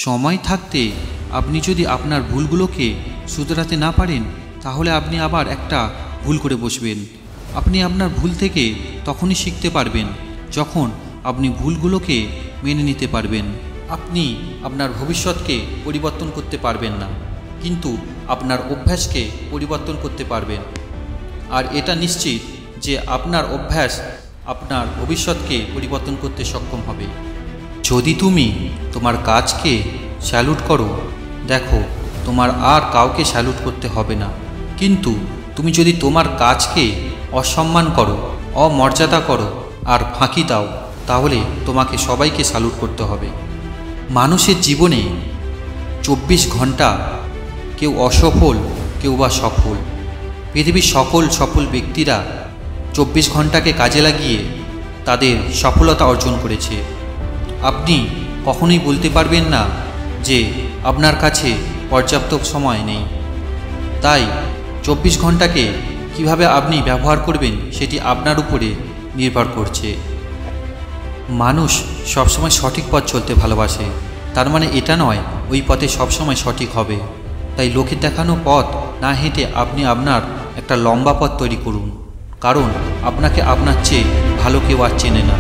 সময় থাকতে আপনি যদি আপনার ভুলগুলোকে শুধরাতে না পারেন, তাহলে আপনি আবার একটা ভুল করে বসবেন। আপনি আপনার ভুল থেকে তখনই শিখতে পারবেন যখন আপনি ভুলগুলোকে মেনে নিতে পারবেন। আপনি আপনার ভবিষ্যৎকে পরিবর্তন করতে পারবেন না, কিন্তু আপনার অভ্যাসকে পরিবর্তন করতে পারবেন। আর এটা নিশ্চিত যে আপনার অভ্যাস আপনার ভবিষ্যৎকে পরিবর্তন করতে সক্ষম হবে। যদি তুমি তোমার কাজকে স্যালুট করো, দেখো তোমার আর কাউকে স্যালুট করতে হবে না। কিন্তু তুমি যদি তোমার কাজকে অসম্মান করো, অমর্যাদা করো আর ফাঁকি দাও, তাহলে তোমাকে সবাইকে স্যালুট করতে হবে। মানুষের জীবনে 24 ঘন্টা, কেউ অসফল কেউ বা সফল। পৃথিবীর সকল সফল ব্যক্তিরা 24 ঘন্টাকে কাজে লাগিয়ে তাদের সফলতা অর্জন করেছে। আপনি কখনোই বলতে পারবেন না যে আপনার কাছে পর্যাপ্ত সময় নেই। তাই 24 ঘন্টাকে কিভাবে আপনি ব্যবহার করবেন সেটি আপনার উপরে নির্ভর করছে। মানুষ সবসময় সঠিক পথ চলতে ভালোবাসে, তার মানে এটা নয় ওই পথে সবসময় সঠিক হবে। তাই লোকের দেখানো পথ না হেঁটে আপনি আপনার একটা লম্বা পথ তৈরি করুন, কারণ আপনাকে আপনার চেয়ে ভালো কেউ আর চেনে না।